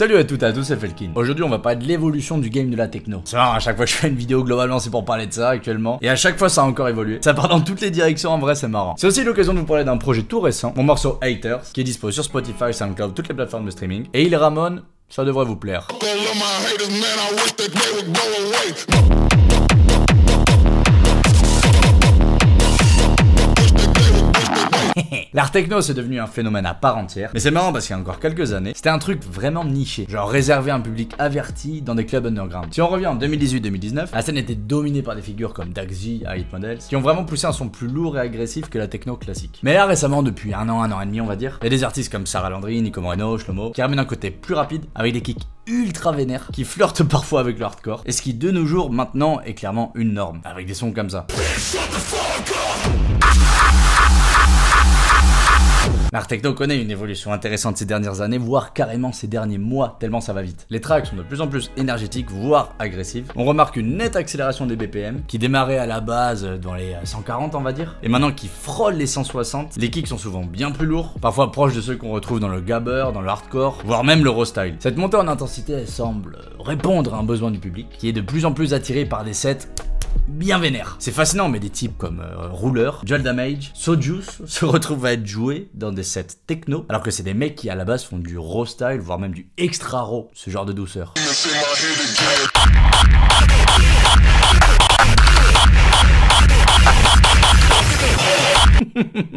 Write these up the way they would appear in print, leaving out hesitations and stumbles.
Salut à toutes et à tous, c'est Felkin. Aujourd'hui on va parler de l'évolution du game de la techno. C'est vrai, à chaque fois que je fais une vidéo globalement c'est pour parler de ça actuellement. Et à chaque fois ça a encore évolué. Ça part dans toutes les directions, en vrai c'est marrant. C'est aussi l'occasion de vous parler d'un projet tout récent, mon morceau Haters, qui est dispo sur Spotify, SoundCloud, toutes les plateformes de streaming. Et il Ramon, ça devrait vous plaire. L'art techno c'est devenu un phénomène à part entière, mais c'est marrant parce qu'il y a encore quelques années, c'était un truc vraiment niché, genre réservé à un public averti dans des clubs underground. Si on revient en 2018-2019, la scène était dominée par des figures comme Daxi, Hit Models, qui ont vraiment poussé un son plus lourd et agressif que la techno classique. Mais là récemment, depuis un an et demi on va dire, il y a des artistes comme Sarah Landry, Nico Moreno, Shlomo, qui ramènent un côté plus rapide, avec des kicks ultra vénères, qui flirtent parfois avec le hardcore, et ce qui de nos jours maintenant est clairement une norme, avec des sons comme ça. L'art techno connaît une évolution intéressante ces dernières années, voire carrément ces derniers mois, tellement ça va vite. Les tracks sont de plus en plus énergétiques, voire agressives. On remarque une nette accélération des BPM, qui démarrait à la base dans les 140 on va dire, et maintenant qui frôle les 160. Les kicks sont souvent bien plus lourds, parfois proches de ceux qu'on retrouve dans le gabber, dans le hardcore, voire même le raw style. Cette montée en intensité, elle semble répondre à un besoin du public, qui est de plus en plus attiré par des sets bien vénère. C'est fascinant, mais des types comme Ruler, Joel Damage, Sojuice se retrouvent à être joués dans des sets techno, alors que c'est des mecs qui à la base font du raw style, voire même du extra raw, ce genre de douceur.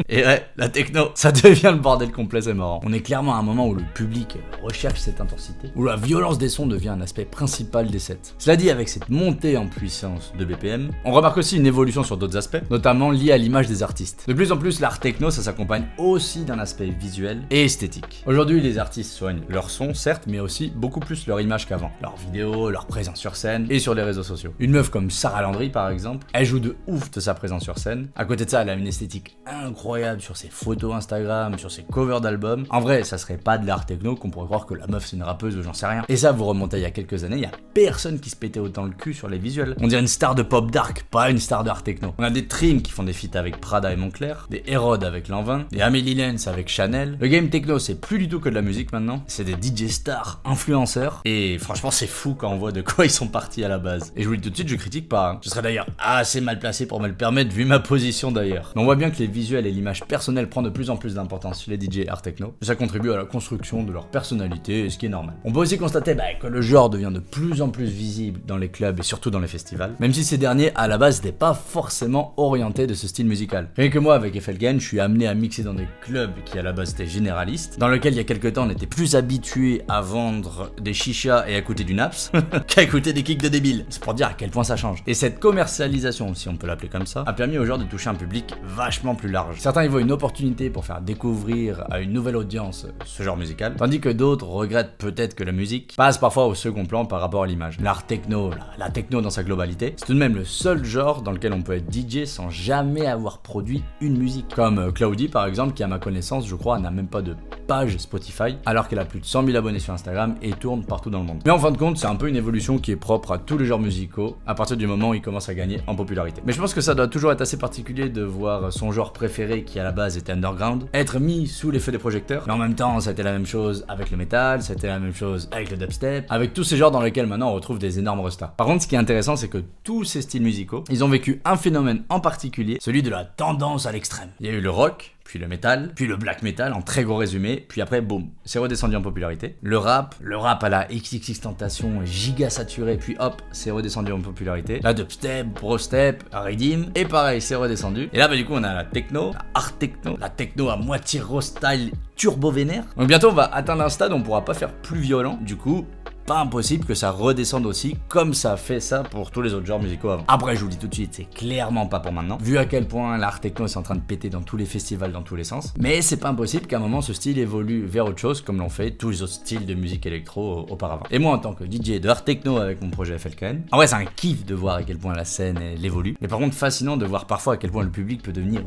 Et ouais, la techno, ça devient le bordel complet, c'est marrant. On est clairement à un moment où le public recherche cette intensité, où la violence des sons devient un aspect principal des sets. Cela dit, avec cette montée en puissance de BPM, on remarque aussi une évolution sur d'autres aspects, notamment liés à l'image des artistes. De plus en plus, l'art techno, ça s'accompagne aussi d'un aspect visuel et esthétique. Aujourd'hui, les artistes soignent leur son, certes, mais aussi beaucoup plus leur image qu'avant. Leurs vidéos, leur présence sur scène et sur les réseaux sociaux. Une meuf comme Sarah Landry, par exemple, elle joue de ouf de sa présence sur scène. À côté de ça, elle a une esthétique incroyable sur ses photos Instagram, sur ses covers d'albums. En vrai, ça serait pas de l'art techno qu'on pourrait croire que la meuf c'est une rappeuse ou j'en sais rien. Et ça, vous remontez il y a quelques années, il y a personne qui se pétait autant le cul sur les visuels. On dirait une star de pop dark, pas une star d'art techno. On a des Trim qui font des feats avec Prada et Moncler, des Hérode avec Lanvin, des Amélie Lenz avec Chanel. Le game techno, c'est plus du tout que de la musique maintenant, c'est des DJ stars, influenceurs. Et franchement, c'est fou quand on voit de quoi ils sont partis à la base. Et je vous le dis tout de suite, je critique pas. Hein. Je serais d'ailleurs assez mal placé pour me le permettre vu ma position d'ailleurs. Mais on voit bien que les visuels et l'image personnelle prend de plus en plus d'importance chez les DJ art techno, et ça contribue à la construction de leur personnalité, ce qui est normal. On peut aussi constater que le genre devient de plus en plus visible dans les clubs et surtout dans les festivals, même si ces derniers à la base n'étaient pas forcément orientés de ce style musical. Rien que moi avec Felkin, je suis amené à mixer dans des clubs qui à la base étaient généralistes, dans lesquels il y a quelques temps on était plus habitué à vendre des chichas et à écouter du naps qu'à écouter des kicks de débiles. C'est pour dire à quel point ça change. Et cette commercialisation, si on peut l'appeler comme ça, a permis au genre de toucher un public vachement plus large. Certains y voient une opportunité pour faire découvrir à une nouvelle audience ce genre musical, tandis que d'autres regrettent peut-être que la musique passe parfois au second plan par rapport à l'image. L'art techno, la techno dans sa globalité, c'est tout de même le seul genre dans lequel on peut être DJ sans jamais avoir produit une musique. Comme Cloudy par exemple, qui à ma connaissance, je crois, n'a même pas de page Spotify, alors qu'elle a plus de 100 000 abonnés sur Instagram et tourne partout dans le monde. Mais en fin de compte, c'est un peu une évolution qui est propre à tous les genres musicaux, à partir du moment où ils commencent à gagner en popularité. Mais je pense que ça doit toujours être assez particulier de voir son genre préféré, qui à la base était underground, être mis sous les feux des projecteurs. Mais en même temps, ça a été la même chose avec le metal, ça a été la même chose avec le dubstep, avec tous ces genres dans lesquels maintenant on retrouve des énormes restas. Par contre, ce qui est intéressant, c'est que tous ces styles musicaux, ils ont vécu un phénomène en particulier, celui de la tendance à l'extrême. Il y a eu le rock, puis le metal, puis le black metal en très gros résumé, puis après boum, c'est redescendu en popularité. Le rap à la XXXTentacion giga saturé, puis hop, c'est redescendu en popularité. La dubstep, brostep, redeem, et pareil, c'est redescendu. Et là du coup on a la techno, la art techno, la techno à moitié raw style turbo vénère. Donc bientôt on va atteindre un stade où on pourra pas faire plus violent, du coup pas impossible que ça redescende aussi, comme ça a fait ça pour tous les autres genres musicaux avant. Après, je vous le dis tout de suite, c'est clairement pas pour maintenant, vu à quel point l'art techno est en train de péter dans tous les festivals, dans tous les sens. Mais c'est pas impossible qu'à un moment, ce style évolue vers autre chose, comme l'ont fait tous les autres styles de musique électro auparavant. Et moi, en tant que DJ de art techno avec mon projet FLKN, en vrai, c'est un kiff de voir à quel point la scène elle évolue. Mais par contre, fascinant de voir parfois à quel point le public peut devenir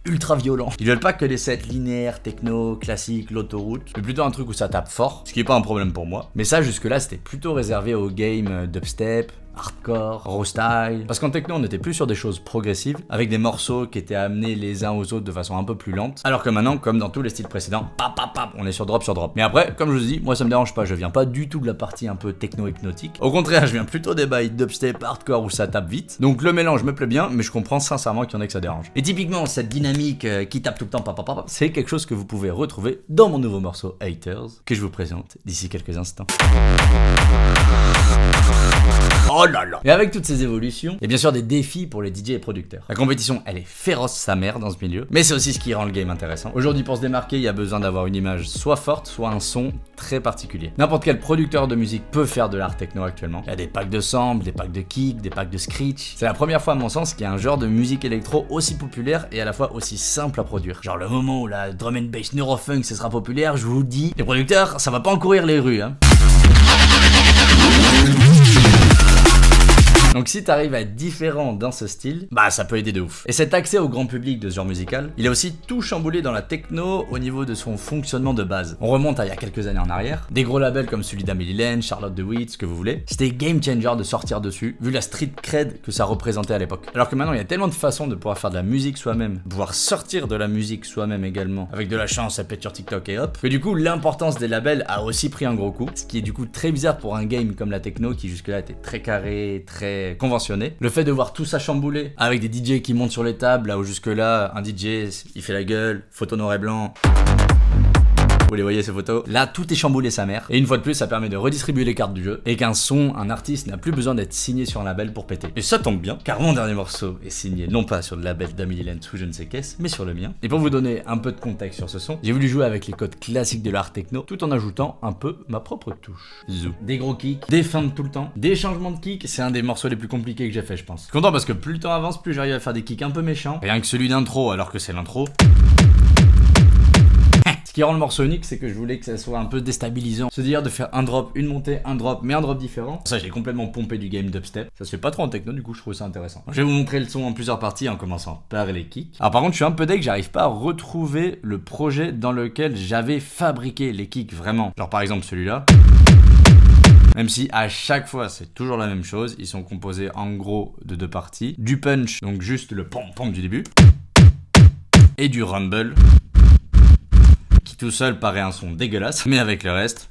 ultra violent. Ils veulent pas que les sets linéaires, techno, classiques, l'autoroute, mais plutôt un truc où ça tape fort, ce qui est pas un problème pour moi. Mais ça, jusque-là, c'était plutôt réservé aux games dubstep, hardcore, raw style. Parce qu'en techno, on était plus sur des choses progressives, avec des morceaux qui étaient amenés les uns aux autres de façon un peu plus lente. Alors que maintenant, comme dans tous les styles précédents, on est sur drop sur drop. Mais après, comme je vous dis, moi ça me dérange pas, je viens pas du tout de la partie un peu techno-hypnotique. Au contraire, je viens plutôt des bails dubstep, hardcore où ça tape vite. Donc le mélange me plaît bien, mais je comprends sincèrement qu'il y en ait que ça dérange. Et typiquement, cette dynamique qui tape tout le temps, c'est quelque chose que vous pouvez retrouver dans mon nouveau morceau Haters, que je vous présente d'ici quelques instants. Oh là là. Et avec toutes ces évolutions, il y a bien sûr des défis pour les DJ et producteurs. La compétition, elle est féroce sa mère dans ce milieu, mais c'est aussi ce qui rend le game intéressant. Aujourd'hui, pour se démarquer, il y a besoin d'avoir une image soit forte, soit un son très particulier. N'importe quel producteur de musique peut faire de l'art techno actuellement. Il y a des packs de samples, des packs de kicks, des packs de screech. C'est la première fois à mon sens qu'il y a un genre de musique électro aussi populaire et à la fois aussi simple à produire. Genre le moment où la drum and bass neurofunk ce sera populaire, je vous dis, les producteurs, ça va pas en courir les rues, hein. Donc si t'arrives à être différent dans ce style, bah ça peut aider de ouf. Et cet accès au grand public de ce genre musical, il a aussi tout chamboulé dans la techno au niveau de son fonctionnement de base. On remonte à il y a quelques années en arrière, des gros labels comme celui d'Amelie Lane, Charlotte DeWitt, ce que vous voulez, c'était game changer de sortir dessus, vu la street cred que ça représentait à l'époque. Alors que maintenant il y a tellement de façons de pouvoir faire de la musique soi-même, de pouvoir sortir de la musique soi-même également, avec de la chance, ça pète sur TikTok et hop, que du coup l'importance des labels a aussi pris un gros coup, ce qui est du coup très bizarre pour un game comme la techno qui jusque là était très carré, très conventionné. Le fait de voir tout ça chambouler avec des DJ qui montent sur les tables, là où jusque là un DJ il fait la gueule, photo noir et blanc. Vous les voyez ces photos? Là, tout est chamboulé sa mère. Et une fois de plus, ça permet de redistribuer les cartes du jeu et qu'un son, un artiste n'a plus besoin d'être signé sur un label pour péter. Et ça tombe bien, car mon dernier morceau est signé non pas sur le label d'Amelie Lane ou je ne sais qu'est-ce, mais sur le mien. Et pour vous donner un peu de contexte sur ce son, j'ai voulu jouer avec les codes classiques de l'art techno tout en ajoutant un peu ma propre touche. Zou. Des gros kicks, des feintes tout le temps, des changements de kicks, c'est un des morceaux les plus compliqués que j'ai fait, je pense. Je suis content parce que plus le temps avance, plus j'arrive à faire des kicks un peu méchants. Rien que celui d'intro, alors que c'est l'intro. Ce qui rend le morceau unique, c'est que je voulais que ça soit un peu déstabilisant. Se dire de faire un drop, une montée, un drop, mais un drop différent. Ça, j'ai complètement pompé du game dubstep. Ça se fait pas trop en techno, du coup, je trouve ça intéressant. Je vais vous montrer le son en plusieurs parties, en commençant par les kicks. Alors par contre, je suis un peu deg, j'arrive pas à retrouver le projet dans lequel j'avais fabriqué les kicks vraiment. Genre par exemple celui-là. Même si à chaque fois c'est toujours la même chose, ils sont composés en gros de deux parties. Du punch, donc juste le pom-pom du début. Et du rumble. Qui tout seul paraît un son dégueulasse, mais avec le reste.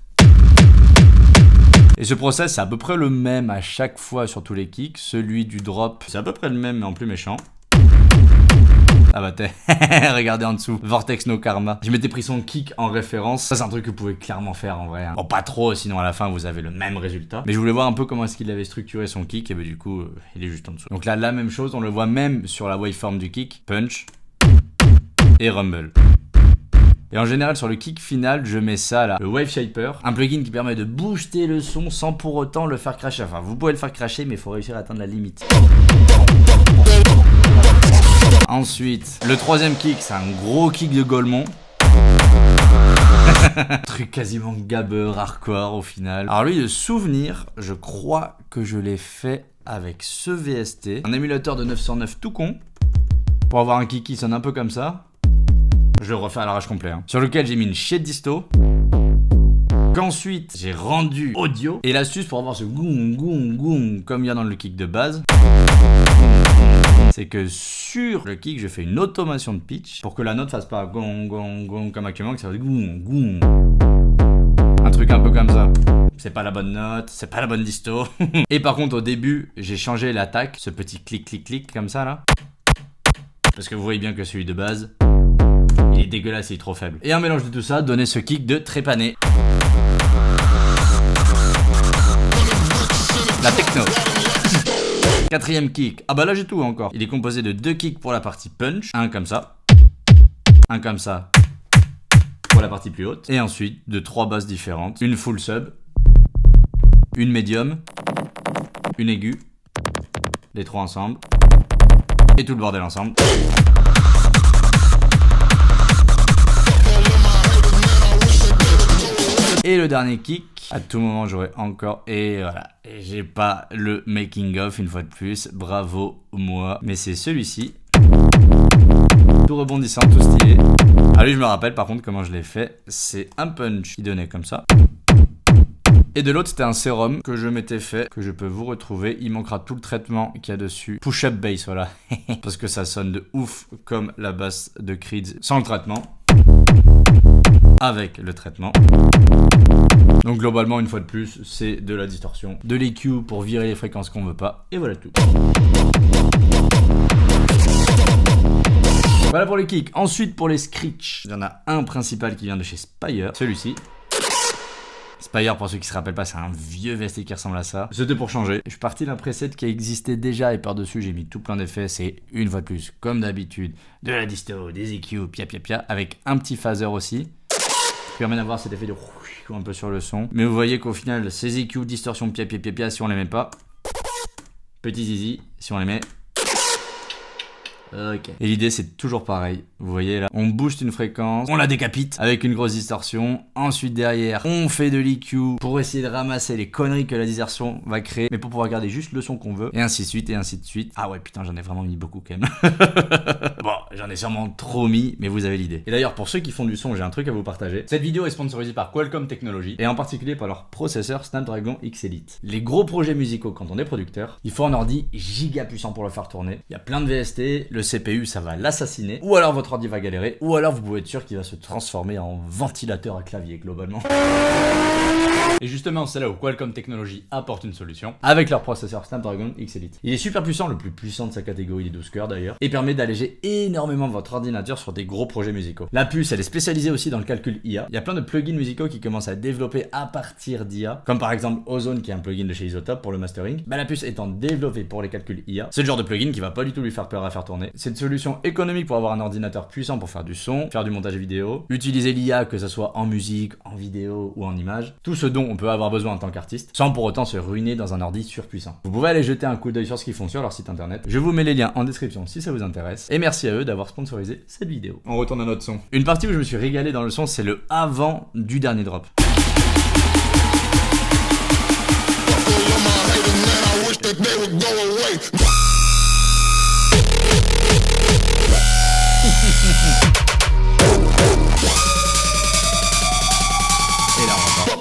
Et ce process c'est à peu près le même à chaque fois sur tous les kicks. Celui du drop, c'est à peu près le même mais en plus méchant. Ah bah t'es, regardez en dessous, Vortex No Karma. Je m'étais pris son kick en référence. Ça c'est un truc que vous pouvez clairement faire en vrai, hein. Bon pas trop, sinon à la fin vous avez le même résultat. Mais je voulais voir un peu comment est-ce qu'il avait structuré son kick. Et bah du coup, il est juste en dessous. Donc là, la même chose, on le voit même sur la waveform du kick. Punch et rumble. Et en général sur le kick final, je mets ça là, le Wave Shaper, un plugin qui permet de booster le son sans pour autant le faire crasher. Enfin, vous pouvez le faire crasher, mais il faut réussir à atteindre la limite. Ensuite, le troisième kick, c'est un gros kick de Golemont. Truc quasiment gabber, hardcore au final. Alors lui, de souvenir, je crois que je l'ai fait avec ce VST, un émulateur de 909 tout con, pour avoir un kick qui sonne un peu comme ça. Je le refais à l'arrache complet, hein. Sur lequel j'ai mis une chier de disto. Qu'ensuite j'ai rendu audio. Et l'astuce pour avoir ce goum goum goum comme il y a dans le kick de base, c'est que sur le kick je fais une automation de pitch pour que la note fasse pas gong gong gong comme actuellement, que ça fasse goum goum. Un truc un peu comme ça. C'est pas la bonne note, c'est pas la bonne disto. Et par contre au début j'ai changé l'attaque, ce petit clic clic clic comme ça là. Parce que vous voyez bien que celui de base, il est dégueulasse, il est trop faible. Et un mélange de tout ça donnait ce kick de trépané. La techno. Quatrième kick. Ah bah là j'ai tout encore. Il est composé de deux kicks pour la partie punch. Un comme ça. Un comme ça. Pour la partie plus haute. Et ensuite de trois basses différentes. Une full sub. Une médium. Une aiguë. Les trois ensemble. Et tout le bordel ensemble. Et le dernier kick, à tout moment j'aurai encore, et voilà, et j'ai pas le making of une fois de plus, bravo moi, mais c'est celui-ci, tout rebondissant, tout stylé. Ah lui je me rappelle par contre comment je l'ai fait, c'est un punch qui donnait comme ça, Et de l'autre, c'était un sérum que je m'étais fait, que je peux vous retrouver. Il manquera tout le traitement qu'il y a dessus. Push-up bass, voilà. Parce que ça sonne de ouf comme la basse de Creed sans le traitement. Avec le traitement. Donc globalement, une fois de plus, c'est de la distorsion, de l'EQ pour virer les fréquences qu'on veut pas, et voilà tout. Voilà pour les kicks. Ensuite pour les screech, il y en a un principal qui vient de chez Spire, celui-ci. Spire, pour ceux qui se rappellent pas, c'est un vieux VST qui ressemble à ça. C'était pour changer. Je suis parti d'un preset qui existait déjà et par-dessus j'ai mis tout plein d'effets. C'est une fois de plus, comme d'habitude, de la disto, des EQ, pia pia pia, avec un petit phaser aussi. Qui permet d'avoir cet effet de un peu sur le son. Mais vous voyez qu'au final, ces EQ, distorsion, pia pia pia pia, si on les met pas, petit zizi, si on les met, ok. Et l'idée c'est toujours pareil, vous voyez là, on booste une fréquence, on la décapite avec une grosse distorsion, ensuite derrière on fait de l'EQ pour essayer de ramasser les conneries que la distorsion va créer, mais pour pouvoir garder juste le son qu'on veut, et ainsi de suite, et ainsi de suite. Ah ouais putain, j'en ai vraiment mis beaucoup quand même. Bon, j'en ai sûrement trop mis, mais vous avez l'idée. Et d'ailleurs pour ceux qui font du son, j'ai un truc à vous partager. Cette vidéo est sponsorisée par Qualcomm Technologies, et en particulier par leur processeur Snapdragon X Elite. Les gros projets musicaux quand on est producteur, il faut un ordi giga puissant pour le faire tourner. Il y a plein de VST, le CPU ça va l'assassiner, ou alors votre ordi va galérer, ou alors vous pouvez être sûr qu'il va se transformer en ventilateur à clavier globalement. Et justement c'est là où Qualcomm Technologies apporte une solution avec leur processeur Snapdragon X Elite. Il est super puissant, le plus puissant de sa catégorie des 12 cœurs d'ailleurs, et permet d'alléger énormément votre ordinateur sur des gros projets musicaux. La puce elle est spécialisée aussi dans le calcul IA. Il y a plein de plugins musicaux qui commencent à développer à partir d'IA, comme par exemple Ozone qui est un plugin de chez Isotope pour le mastering. Bah, la puce étant développée pour les calculs IA, c'est le genre de plugin qui va pas du tout lui faire peur à faire tourner. C'est une solution économique pour avoir un ordinateur puissant pour faire du son, faire du montage vidéo, utiliser l'IA que ce soit en musique, en vidéo ou en image, tout ce dont on peut avoir besoin en tant qu'artiste, sans pour autant se ruiner dans un ordi surpuissant. Vous pouvez aller jeter un coup d'œil sur ce qu'ils font sur leur site internet, je vous mets les liens en description si ça vous intéresse, et merci à eux d'avoir sponsorisé cette vidéo. On retourne à notre son. Une partie où je me suis régalé dans le son, c'est le avant du dernier drop. Et là on va.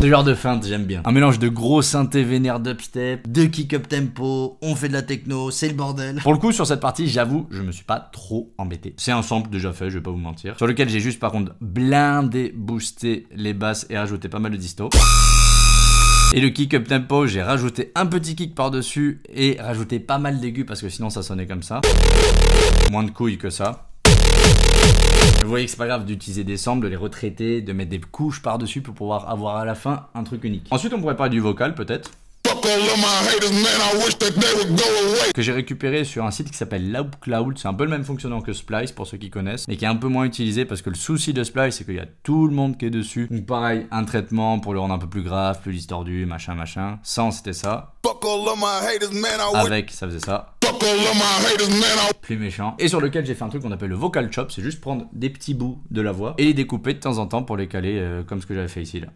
2 heures de feinte, j'aime bien. Un mélange de gros synthé vénère dubstep, de kick up tempo, on fait de la techno, c'est le bordel. Pour le coup, sur cette partie, j'avoue, je me suis pas trop embêté. C'est un sample déjà fait, je vais pas vous mentir. Sur lequel j'ai juste par contre blindé, boosté les basses et ajouté pas mal de disto. Et le kick up tempo, j'ai rajouté un petit kick par-dessus et rajouté pas mal d'aigus parce que sinon ça sonnait comme ça. Moins de couilles que ça. Vous voyez que c'est pas grave d'utiliser des samples, de les retraiter, de mettre des couches par-dessus pour pouvoir avoir à la fin un truc unique. Ensuite, on pourrait parler du vocal peut-être. Que j'ai récupéré sur un site qui s'appelle Loudcloud. C'est un peu le même fonctionnement que Splice pour ceux qui connaissent, mais qui est un peu moins utilisé parce que le souci de Splice c'est qu'il y a tout le monde qui est dessus. Donc pareil, un traitement pour le rendre un peu plus grave, plus distordu, machin machin. Sans c'était ça. Avec ça faisait ça. Plus méchant. Et sur lequel j'ai fait un truc qu'on appelle le vocal chop, c'est juste prendre des petits bouts de la voix et les découper de temps en temps pour les caler comme ce que j'avais fait ici là.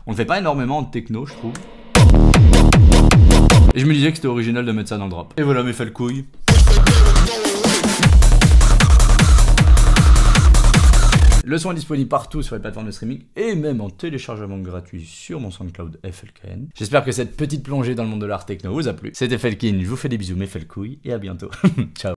On ne fait pas énormément de techno, je trouve. Et je me disais que c'était original de mettre ça dans le drop. Et voilà mes felles couilles. Le son est disponible partout sur les plateformes de streaming et même en téléchargement gratuit sur mon SoundCloud FLKN. J'espère que cette petite plongée dans le monde de l'art techno vous a plu. C'était Felkin, je vous fais des bisous mes felles couilles et à bientôt. Ciao.